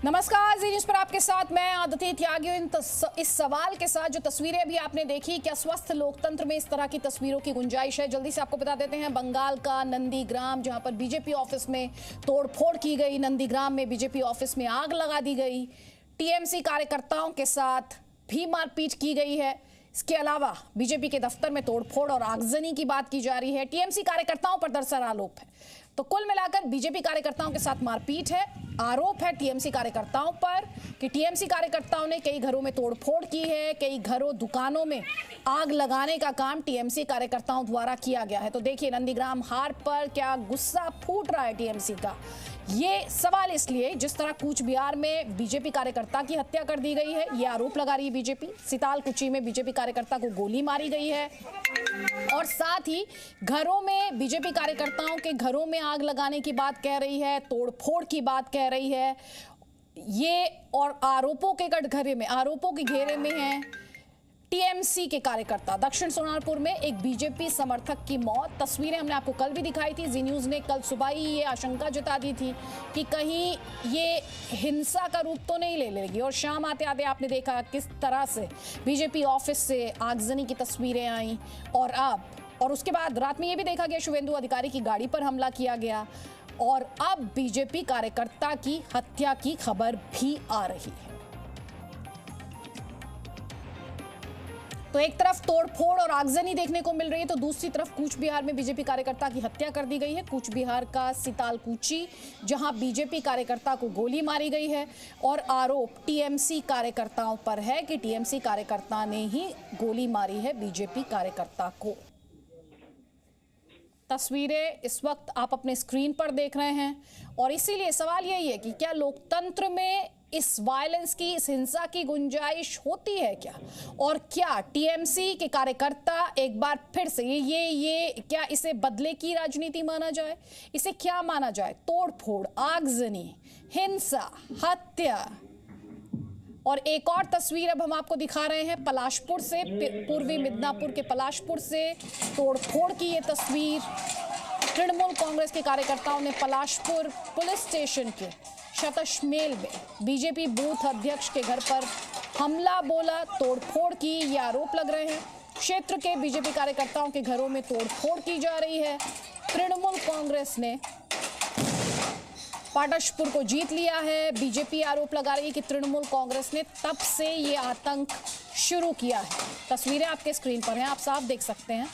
नमस्कार, जी न्यूज पर आपके साथ मैं आदिति त्यागी। इस सवाल के साथ जो तस्वीरें अभी आपने देखी, क्या स्वस्थ लोकतंत्र में इस तरह की तस्वीरों की गुंजाइश है? जल्दी से आपको बता देते हैं, बंगाल का नंदीग्राम, जहां पर बीजेपी ऑफिस में तोड़फोड़ की गई, नंदीग्राम में बीजेपी ऑफिस में आग लगा दी गई, टीएमसी कार्यकर्ताओं के साथ भी मारपीट की गई है। इसके अलावा बीजेपी के दफ्तर में तोड़फोड़ और आगजनी की बात की जा रही है। टीएमसी कार्यकर्ताओं पर दरअसल आरोप है। तो कुल मिलाकर बीजेपी कार्यकर्ताओं के साथ मारपीट है। आरोप है टीएमसी कार्यकर्ताओं पर कि टीएमसी कार्यकर्ताओं ने कई घरों में तोड़फोड़ की है, कई घरों दुकानों में आग लगाने का काम टीएमसी कार्यकर्ताओं द्वारा किया गया है। तो देखिए, नंदीग्राम हार पर क्या गुस्सा फूट रहा है टीएमसी का। ये सवाल इसलिए जिस तरह कूच बिहार में बीजेपी कार्यकर्ता की हत्या कर दी गई है, ये आरोप लगा रही है बीजेपी। सितालकुची में बीजेपी कार्यकर्ता को गोली मारी गई है और साथ ही घरों में बीजेपी कार्यकर्ताओं के घरों में आग लगाने की बात कह रही है, तोड़फोड़ की बात कह रही है। ये और आरोपों के कटघरे में, आरोपों के घेरे में है टीएमसी के कार्यकर्ता। दक्षिण सोनारपुर में एक बीजेपी समर्थक की मौत। तस्वीरें हमने आपको कल भी दिखाई थी। जी न्यूज ने कल सुबह ही ये आशंका जता दी थी कि कहीं ये हिंसा का रूप तो नहीं ले लेगी, और शाम आते आते आपने देखा किस तरह से बीजेपी ऑफिस से आगजनी की तस्वीरें आई। और उसके बाद रात में ये भी देखा गया, शुवेंदु अधिकारी की गाड़ी पर हमला किया गया, और अब बीजेपी कार्यकर्ता की हत्या की खबर भी आ रही है। तो एक तरफ तोड़फोड़ और आगजनी देखने को मिल रही है, तो दूसरी तरफ कूच बिहार में बीजेपी कार्यकर्ता की हत्या कर दी गई है। कूच बिहार का सितालकुची, जहां बीजेपी कार्यकर्ता को गोली मारी गई है, और आरोप टीएमसी कार्यकर्ताओं पर है कि टीएमसी कार्यकर्ता ने ही गोली मारी है बीजेपी कार्यकर्ता को। तस्वीरें इस वक्त आप अपने स्क्रीन पर देख रहे हैं, और इसीलिए सवाल यही है कि क्या लोकतंत्र में इस वायलेंस की, इस हिंसा की गुंजाइश होती है क्या? और क्या टीएमसी के कार्यकर्ता एक बार फिर से ये क्या इसे बदले की राजनीति माना जाए? इसे क्या माना जाए? तोड़फोड़, आगजनी, हिंसा, हत्या। और एक और तस्वीर अब हम आपको दिखा रहे हैं पलाशपुर से, पूर्वी मिदनापुर के पलाशपुर से तोड़फोड़ की ये तस्वीर। तृणमूल कांग्रेस के कार्यकर्ताओं ने पलाशपुर पुलिस स्टेशन के शतशमेल में बीजेपी बूथ अध्यक्ष के घर पर हमला बोला, तोड़फोड़ की, ये आरोप लग रहे हैं। क्षेत्र के बीजेपी कार्यकर्ताओं के घरों में तोड़फोड़ की जा रही है। तृणमूल कांग्रेस ने पाटशपुर को जीत लिया है। बीजेपी आरोप लगा रही है कि तृणमूल कांग्रेस ने तब से ये आतंक शुरू किया है। तस्वीरें आपके स्क्रीन पर हैं, आप साफ देख सकते हैं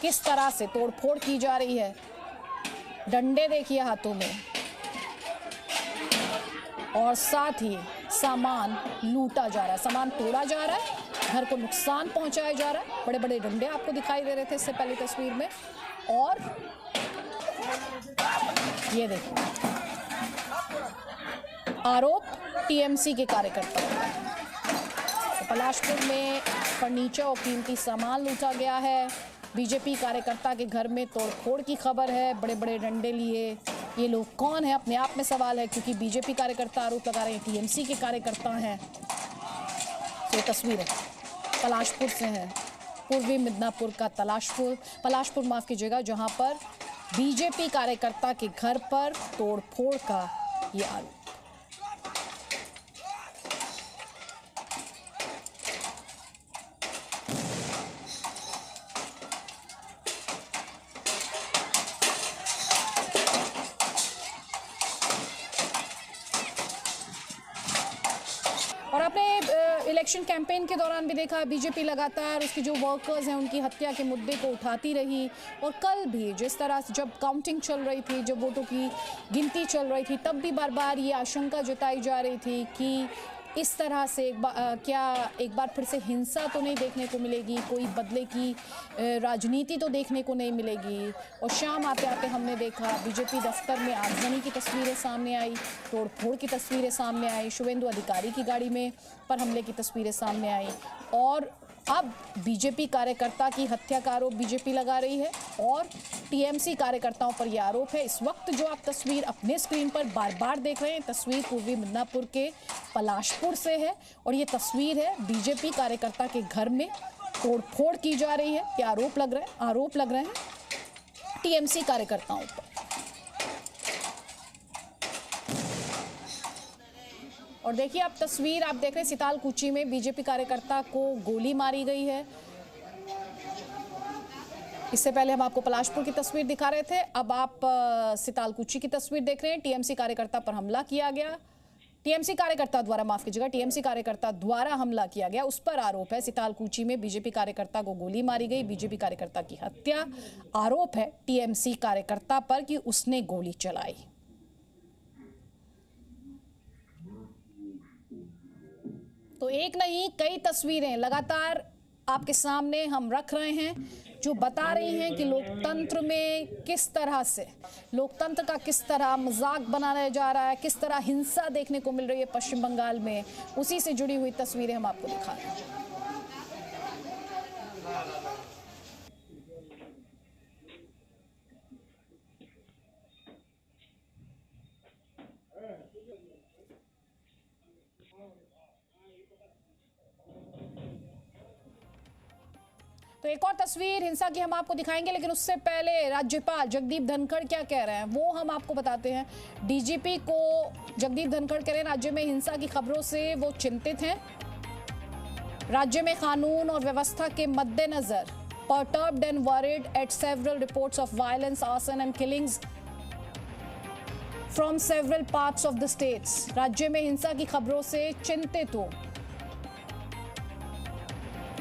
किस तरह से तोड़फोड़ की जा रही है। डंडे देखिए हाथों में, और साथ ही सामान लूटा जा रहा है, सामान तोड़ा जा रहा है, घर को नुकसान पहुंचाया जा रहा है। बड़े बड़े डंडे आपको दिखाई दे रहे थे इससे पहले तस्वीर में, और ये देखिए आरोप टीएमसी के कार्यकर्ता। तो पलाशपुर में फर्नीचर और कीमती सामान लूटा गया है। बीजेपी कार्यकर्ता के घर में तोड़फोड़ की खबर है, बड़े बड़े डंडे लिए। ये लोग कौन है, अपने आप में सवाल है, क्योंकि बीजेपी कार्यकर्ता आरोप लगा रहे हैं टीएमसी के कार्यकर्ता हैं। तो तस्वीरें पलाशपुर से है, पूर्वी मिदनापुर का पलाशपुर माफ कीजिएगा, जहां पर बीजेपी कार्यकर्ता के घर पर तोड़फोड़ का ये आरोप। और आपने इलेक्शन कैंपेन के दौरान भी देखा, बीजेपी लगातार उसके जो वर्कर्स हैं उनकी हत्या के मुद्दे को उठाती रही। और कल भी जिस तरह से जब काउंटिंग चल रही थी, जब वोटों की गिनती चल रही थी, तब भी बार बार ये आशंका जताई जा रही थी कि इस तरह से क्या एक बार फिर से हिंसा तो नहीं देखने को मिलेगी, कोई बदले की राजनीति तो देखने को नहीं मिलेगी। और शाम आते आते हमने देखा बीजेपी दफ्तर में आगजनी की तस्वीरें सामने आई, तोड़फोड़ की तस्वीरें सामने आई, शुवेंदु अधिकारी की गाड़ी में पर हमले की तस्वीरें सामने आई। और अब बीजेपी कार्यकर्ता की हत्या का आरोप बीजेपी लगा रही है, और टीएमसी कार्यकर्ताओं पर यह आरोप है। इस वक्त जो आप तस्वीर अपने स्क्रीन पर बार बार देख रहे हैं, तस्वीर पूर्वी मिदनापुर के पलाशपुर से है, और ये तस्वीर है बीजेपी कार्यकर्ता के घर में तोड़फोड़ की जा रही है। ये आरोप लग रहे हैं टीएमसी कार्यकर्ताओं पर। और देखिए आप तस्वीर आप देख रहे हैं, सितालकुची में बीजेपी कार्यकर्ता को गोली मारी गई है। इससे पहले हम आपको पलाशपुर की तस्वीर दिखा रहे थे, अब आप सितालकुची की तस्वीर देख रहे हैं। टीएमसी कार्यकर्ता पर हमला किया गया, टीएमसी कार्यकर्ता द्वारा, माफ कीजिएगा, टीएमसी कार्यकर्ता द्वारा हमला किया गया, उस पर आरोप है। सितालकुची में बीजेपी कार्यकर्ता को गोली मारी गई, बीजेपी कार्यकर्ता की हत्या। आरोप है टीएमसी कार्यकर्ता पर कि उसने गोली चलाई। तो एक नहीं कई तस्वीरें लगातार आपके सामने हम रख रहे हैं जो बता रही हैं कि लोकतंत्र में किस तरह से, लोकतंत्र का किस तरह मजाक बनाया जा रहा है, किस तरह हिंसा देखने को मिल रही है पश्चिम बंगाल में। उसी से जुड़ी हुई तस्वीरें हम आपको दिखा रहे हैं। तो एक और तस्वीर हिंसा की हम आपको दिखाएंगे, लेकिन उससे पहले राज्यपाल जगदीप धनखड़ क्या कह रहे हैं वो हम आपको बताते हैं। डीजीपी को जगदीप धनखड़ कह रहे हैं राज्य में हिंसा की खबरों से वो चिंतित हैं। राज्य में कानून और व्यवस्था के मद्देनजर perturbed and worried at several reports of violence, arson and killings from several parts of the states। राज्य में हिंसा की खबरों से चिंतित हो,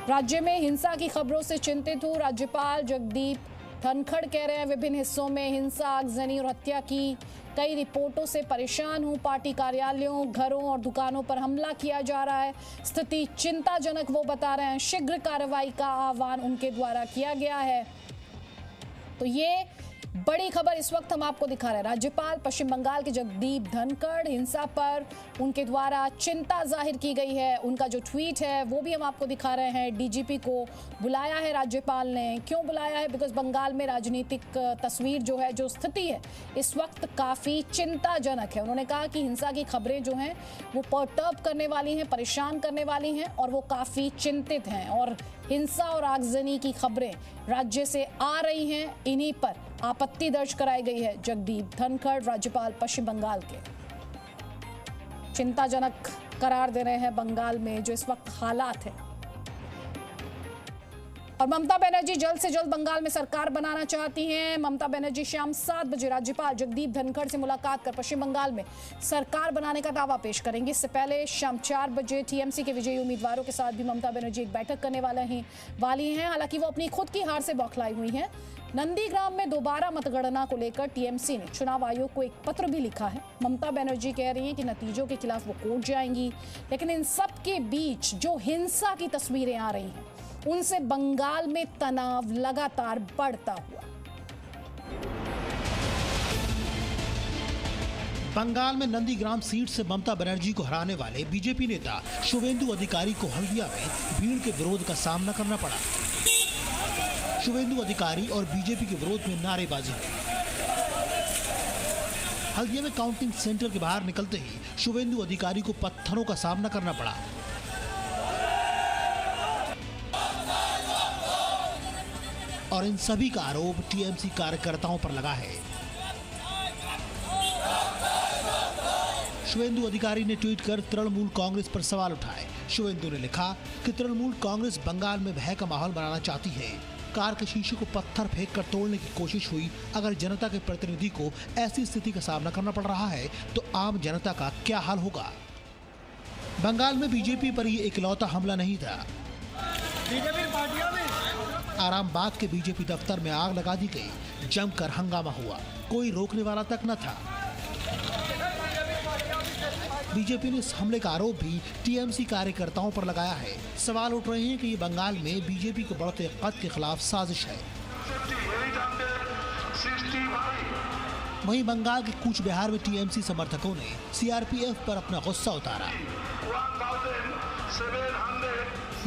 राज्य में हिंसा की खबरों से चिंतित हूँ, राज्यपाल जगदीप धनखड़ कह रहे हैं। विभिन्न हिस्सों में हिंसा, आगजनी और हत्या की कई रिपोर्टों से परेशान हूँ। पार्टी कार्यालयों, घरों और दुकानों पर हमला किया जा रहा है, स्थिति चिंताजनक वो बता रहे हैं। शीघ्र कार्रवाई का आह्वान उनके द्वारा किया गया है। तो ये बड़ी खबर इस वक्त हम आपको दिखा रहे हैं। राज्यपाल पश्चिम बंगाल के जगदीप धनखड़, हिंसा पर उनके द्वारा चिंता जाहिर की गई है। उनका जो ट्वीट है वो भी हम आपको दिखा रहे हैं। डीजीपी को बुलाया है राज्यपाल ने, क्यों बुलाया है? बिकॉज बंगाल में राजनीतिक तस्वीर जो है, जो स्थिति है इस वक्त काफ़ी चिंताजनक है। उन्होंने कहा कि हिंसा की खबरें जो हैं वो पर्टर्ब करने वाली हैं, परेशान करने वाली हैं और वो काफ़ी चिंतित हैं। और हिंसा और आगजनी की खबरें राज्य से आ रही हैं, इन्हीं पर आपत्ति दर्ज कराई गई है। जगदीप धनखड़ राज्यपाल पश्चिम बंगाल के चिंताजनक करार दे रहे हैं बंगाल में जो इस वक्त हालात है। और ममता बनर्जी जल्द से जल्द बंगाल में सरकार बनाना चाहती हैं। ममता बनर्जी शाम 7 बजे राज्यपाल जगदीप धनखड़ से मुलाकात कर पश्चिम बंगाल में सरकार बनाने का दावा पेश करेंगी। इससे पहले शाम 4 बजे टीएमसी के विजयी उम्मीदवारों के साथ भी ममता बनर्जी एक बैठक करने वाली हैं। हालांकि वो अपनी खुद की हार से बौखलाई हुई हैं। नंदीग्राम में दोबारा मतगणना को लेकर टीएमसी ने चुनाव आयोग को एक पत्र भी लिखा है। ममता बनर्जी कह रही हैं कि नतीजों के खिलाफ वो कोर्ट जाएंगी, लेकिन इन सब के बीच जो हिंसा की तस्वीरें आ रही हैं उनसे बंगाल में तनाव लगातार बढ़ता हुआ। बंगाल में नंदीग्राम सीट से ममता बनर्जी को हराने वाले बीजेपी नेता शुवेंदु अधिकारी को हल्दिया में भीड़ के विरोध का सामना करना पड़ा। शुवेंदु अधिकारी और बीजेपी के विरोध में नारेबाजी हुई। हल्दिया में काउंटिंग सेंटर के बाहर निकलते ही शुवेंदु अधिकारी को पत्थरों का सामना करना पड़ा। और इन सभी का आरोप टीएमसी कार्यकर्ताओं पर लगा है। शुवेंदु अधिकारी ने ट्वीट कर तृणमूल कांग्रेस पर सवाल उठाए। शुवेंदु ने लिखा कि तृणमूल कांग्रेस बंगाल में भय का माहौल बनाना चाहती है। कार के शीशे को पत्थर फेंककर तोड़ने की कोशिश हुई। अगर जनता के प्रतिनिधि को ऐसी स्थिति का सामना करना पड़ रहा है तो आम जनता का क्या हाल होगा। बंगाल में बीजेपी पर ये इकलौता हमला नहीं था। आरामबाग के बीजेपी दफ्तर में आग लगा दी गई। जमकर हंगामा हुआ, कोई रोकने वाला तक न था। बीजेपी ने इस हमले का आरोप भी टीएमसी कार्यकर्ताओं पर लगाया है। सवाल उठ रहे हैं कि ये बंगाल में बीजेपी को बढ़ते कद के खिलाफ साजिश है। वहीं बंगाल के कूच बिहार में टीएमसी समर्थकों ने सीआरपीएफ पर अपना गुस्सा उतारा।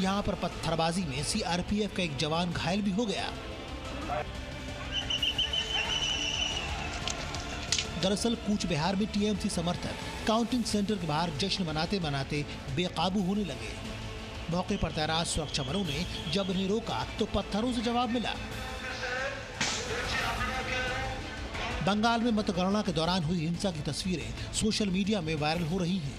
यहाँ पर पत्थरबाजी में सीआरपीएफ का एक जवान घायल भी हो गया। दरअसल कूच बिहार में टीएमसी समर्थक काउंटिंग सेंटर के बाहर जश्न मनाते मनाते बेकाबू होने लगे। मौके पर तैनात सुरक्षा बलों ने जब उन्हें रोका तो पत्थरों से जवाब मिला। बंगाल में मतगणना के दौरान हुई हिंसा की तस्वीरें सोशल मीडिया में वायरल हो रही हैं।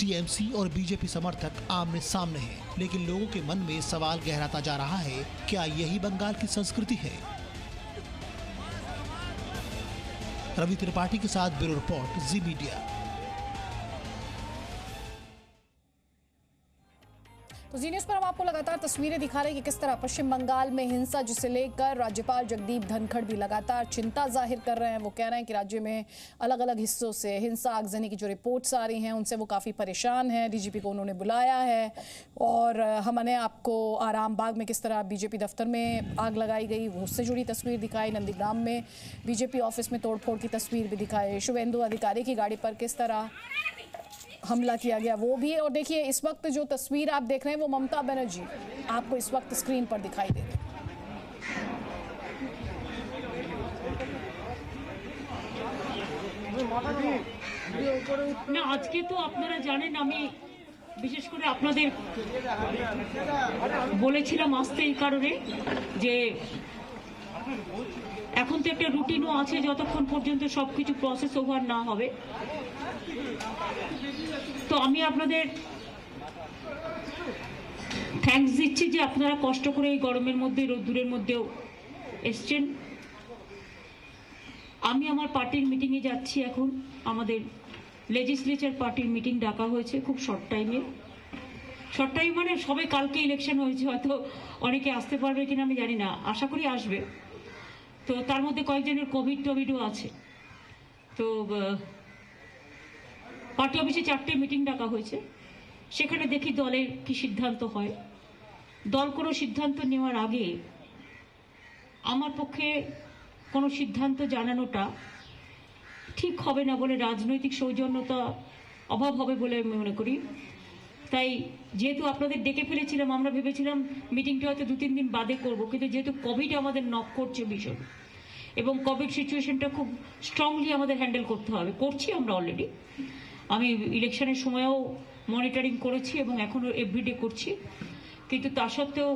टीएमसी और बीजेपी समर्थक आमने सामने हैं, लेकिन लोगों के मन में सवाल गहराता जा रहा है, क्या यही बंगाल की संस्कृति है? रवि त्रिपाठी के साथ ब्यूरो रिपोर्ट, जी मीडिया। तो जी न्यूज़ पर हम आपको लगातार तस्वीरें दिखा रहे हैं कि किस तरह पश्चिम बंगाल में हिंसा, जिसे लेकर राज्यपाल जगदीप धनखड़ भी लगातार चिंता जाहिर कर रहे हैं। वो कह रहे हैं कि राज्य में अलग अलग हिस्सों से हिंसा, आगजनी की जो रिपोर्ट्स आ रही हैं उनसे वो काफ़ी परेशान हैं। डीजीपी को उन्होंने बुलाया है और हमने आपको आराम बाग में किस तरह बीजेपी दफ्तर में आग लगाई गई वो उससे जुड़ी तस्वीर दिखाई, नंदीग्राम में बीजेपी ऑफिस में तोड़फोड़ की तस्वीर भी दिखाई, शुभेंदु अधिकारी की गाड़ी पर किस तरह हमला किया गया वो भी। और देखिए इस वक्त जो तस्वीर आप देख रहे हैं वो ममता बनर्जी आपको इस वक्त स्क्रीन पर दिखाई दे रही है। না আজকে তো আপনারা জানেন আমি বিশেষ করে আপনাদের বলেছিলাম আসতে এই কারণে যে এখন তো একটা রুটিনও আছে, যতক্ষণ পর্যন্ত সবকিছু প্রসেস ওভার না হবে। তো আমি আপনাদের থ্যাঙ্কস দিচ্ছি যে আপনারা কষ্ট করে এই গরমের মধ্যে, রোদ্দুরের মধ্যেও এসছেন। আমি আমার পার্টির মিটিংয়ে যাচ্ছি এখন। আমাদের লেজিসলেচার পার্টির মিটিং ডাকা হয়েছে খুব শর্ট টাইমে। শর্ট টাইম মানে সবে কালকে ইলেকশন হয়েছে, হয়তো অনেকে আসতে পারবে কিনা আমি জানি না, আশা করি আসবে। তো তার মধ্যে কয়েকজনের কোভিডও আছে। তো পার্টি অফিসে 4টে মিটিং ডাকা হয়েছে, সেখানে দেখি দলের কি সিদ্ধান্ত হয়। দল কোনো সিদ্ধান্ত নেওয়ার আগে আমার পক্ষে কোনো সিদ্ধান্ত জানানোটা ঠিক হবে না বলে, রাজনৈতিক সৌজন্যতা অভাব হবে বলে আমি মনে করি। তাই যেহেতু আপনাদের ডেকে ফেলেছিলাম, আমরা ভেবেছিলাম মিটিংটা হয়তো 2-3 দিন বাদে করব, কিন্তু যেহেতু কোভিড আমাদের নক করছে ভীষণ এবং কোভিড সিচুয়েশনটা খুব স্ট্রংলি আমাদের হ্যান্ডেল করতে হবে, করছি আমরা অলরেডি। আমি ইলেকশনের সময়ও মনিটরিং করেছি এবং এখনও এভরিডে করছি, কিন্তু তা সত্ত্বেও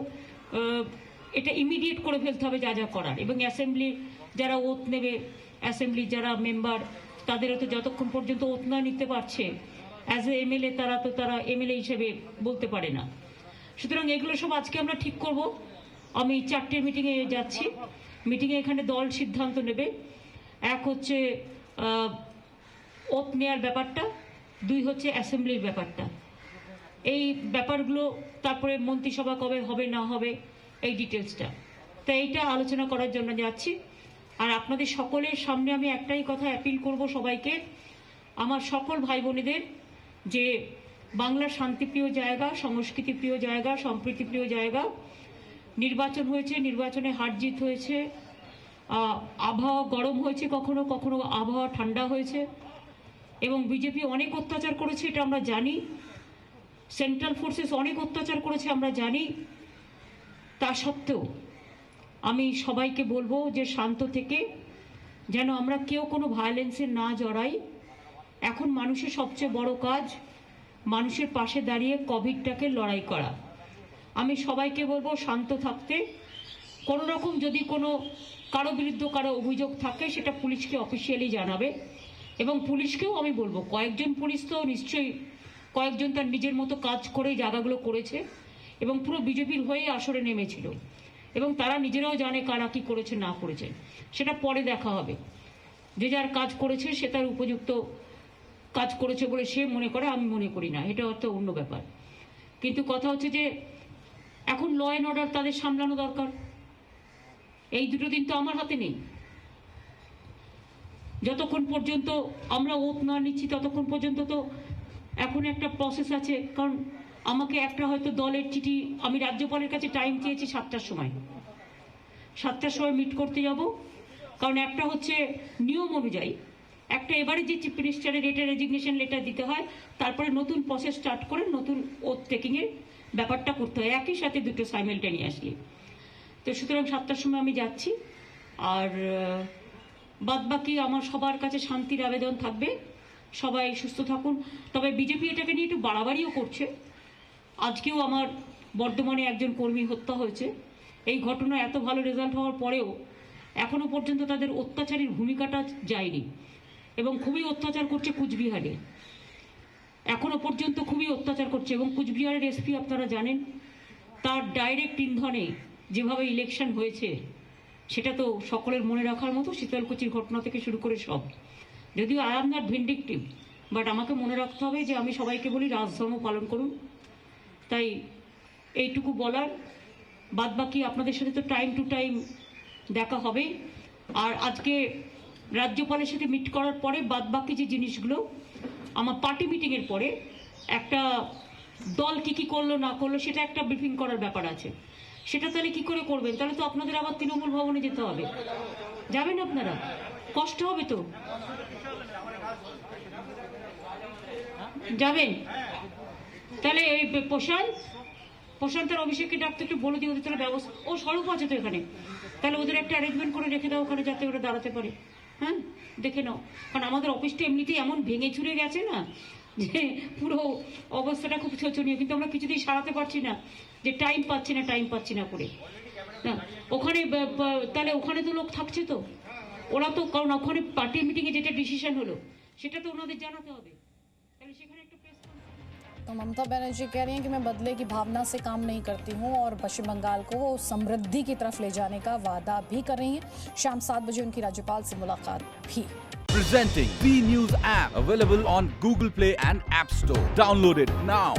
এটা ইমিডিয়েট করে ফেলতে হবে যা যা করার। এবং অ্যাসেম্বলি যারা ওথ নেবে, অ্যাসেম্বলি যারা মেম্বার, তাদেরও তো যতক্ষণ পর্যন্ত ওথ না নিতে পারছে অ্যাজ এ এমএলএ, তারা এমএলএ হিসেবে বলতে পারে না। সুতরাং এগুলো সব আজকে আমরা ঠিক করব। আমি 4টে মিটিংয়ে যাচ্ছি। মিটিংয়ে এখানে দল সিদ্ধান্ত নেবে। এক হচ্ছে ওথ নেওয়ার ব্যাপারটা, 2 হচ্ছে অ্যাসেম্বলির ব্যাপারটা। এই ব্যাপারগুলো তারপরে মন্ত্রিসভা কবে হবে না হবে এই ডিটেলসটা, তাই এইটা আলোচনা করার জন্য যাচ্ছি। আর আপনাদের সকলের সামনে আমি একটাই কথা অ্যাপিল করব সবাইকে, আমার সকল ভাই বোনেদের, যে বাংলার শান্তিপ্রিয় জায়গা, সংস্কৃতিপ্রিয় জায়গা, সম্প্রীতিপ্রিয় জায়গা, নির্বাচন হয়েছে, নির্বাচনে হার জিত হয়েছে, আবহাওয়া গরম হয়েছে, কখনো কখনো আবহাওয়া ঠান্ডা হয়েছে এবং বিজেপি অনেক অত্যাচার করেছে, এটা আমরা জানি। সেন্ট্রাল ফোর্সেস অনেক অত্যাচার করেছে আমরা জানি। তা সত্ত্বেও আমি সবাইকে বলবো যে শান্ত থেকে, যেন আমরা কেউ কোনো ভায়োলেন্সে না জড়াই। এখন মানুষের সবচেয়ে বড় কাজ মানুষের পাশে দাঁড়িয়ে কোভিডটাকে লড়াই করা। আমি সবাইকে বলবো শান্ত থাকতে। কোনো রকম যদি কোনো কারো বিরুদ্ধে কারো অভিযোগ থাকে সেটা পুলিশকে অফিসিয়ালি জানাবে। এবং পুলিশকেও আমি বলবো, কয়েকজন পুলিশ তো নিশ্চয়ই কয়েকজন তার নিজের মতো কাজ করে জায়গাগুলো করেছে এবং পুরো বিজেপির হয়েই আসরে নেমেছিল এবং তারা নিজেরাও জানে কারা কি করেছে না করেছে, সেটা পরে দেখা হবে। যে যার কাজ করেছে সে তার উপযুক্ত কাজ করেছে বলে সে মনে করে, আমি মনে করি না, এটা হয়তো অন্য ব্যাপার। কিন্তু কথা হচ্ছে যে এখন ল অ্যান্ড অর্ডার তাদের সামলানো দরকার। এই 2 দিন তো আমার হাতে নেই। যতক্ষণ পর্যন্ত আমরা ওথ না নিচ্ছি ততক্ষণ পর্যন্ত তো এখন একটা প্রসেস আছে। কারণ আমাকে একটা হয়তো দলের চিঠি, আমি রাজ্যপালের কাছে টাইম চেয়েছি 7টার সময়, 7টার সময় মিট করতে যাব। কারণ একটা হচ্ছে নিয়ম অনুযায়ী, একটা এবারে যে চিফ মিনিস্টারের রেজিগনেশন লেটার দিতে হয়, তারপরে নতুন প্রসেস স্টার্ট করে নতুন ওথ টেকিংয়ের ব্যাপারটা করতে হয়, একই সাথে 2টো সাইমেলটেনিয়াসলি। তো সুতরাং 7টার সময় আমি যাচ্ছি। আর বাদবাকি আমার সবার কাছে শান্তির আবেদন থাকবে, সবাই সুস্থ থাকুন। তবে বিজেপি এটাকে নিয়ে একটু বাড়াবাড়িও করছে। আজকেও আমার বর্ধমানে একজন কর্মী হত্যা হয়েছে। এই ঘটনা এত ভালো রেজাল্ট হওয়ার পরেও এখনো পর্যন্ত তাদের অত্যাচারীর ভূমিকাটা যায়নি এবং খুবই অত্যাচার করছে কুচবিহারে। এখনো পর্যন্ত খুবই অত্যাচার করছে, এবং কুচবিহারের এসপি আপনারা জানেন তার ডাইরেক্ট ইন্ধনে যেভাবে ইলেকশন হয়েছে সেটা তো সকলের মনে রাখার মতো। শীতলকুচির ঘটনা থেকে শুরু করে সব, যদিও I am not vindictive, but আমাকে মনে রাখতে হবে যে আমি সবাইকে বলি রাজধর্ম পালন করুন। তাই এইটুকু বলার, বাদবাকি আপনাদের সাথে তো টাইম টু টাইম দেখা হবে। আর আজকে রাজ্যপালের সাথে মিট করার পরে বাদবাকি যে জিনিসগুলো আমার পার্টি মিটিংয়ের পরে একটা দল কি করলো না করলো সেটা একটা ব্রিফিং করার ব্যাপার আছে। সেটা তাহলে কি করে করবেন? তাহলে তো আপনাদের আবার তৃণমূল ভবনে যেতে হবে। যাবেন আপনারা? কষ্ট হবে তো, যাবেন? তাহলে এই প্রশান্ত আর অভিষেককে ডাকতে একটু বলে দিই, ওদের তাহলে ব্যবস্থা, ও স্বরূপ আছে তো এখানে, তাহলে ওদের একটা অ্যারেঞ্জমেন্ট করে রেখে দাও ওখানে, যাতে ওরা দাঁড়াতে পারে। হ্যাঁ, দেখে নাও, কারণ আমাদের অফিসটা এমনিতেই এমন ভেঙে চুরে গেছে না যে পুরো অবস্থাটা খুব শোচনীয়, কিন্তু আমরা কিছুতেই সারাতে পারছি না, যে টাইম পাচ্ছি না করে। ওখানে তাহলে ওখানে তো লোক থাকছে তো, ওরা তো, কারণ ওখানে পার্টি মিটিংয়ে যেটা ডিসিশন হলো সেটা তো ওনাদের জানাতে হবে, তাহলে সেখানে একটা প্রেস। तो ममता बनर्जी कह रही हैं कि मैं बदले की भावना से काम नहीं करती हूं और पश्चिम बंगाल को समृद्धि की तरफ ले जाने का वादा भी कर रही हैं। शाम 7 बजे उनकी राज्यपाल से मुलाकात भी। Presenting B News app, available on Google Play and App Store. Download it now.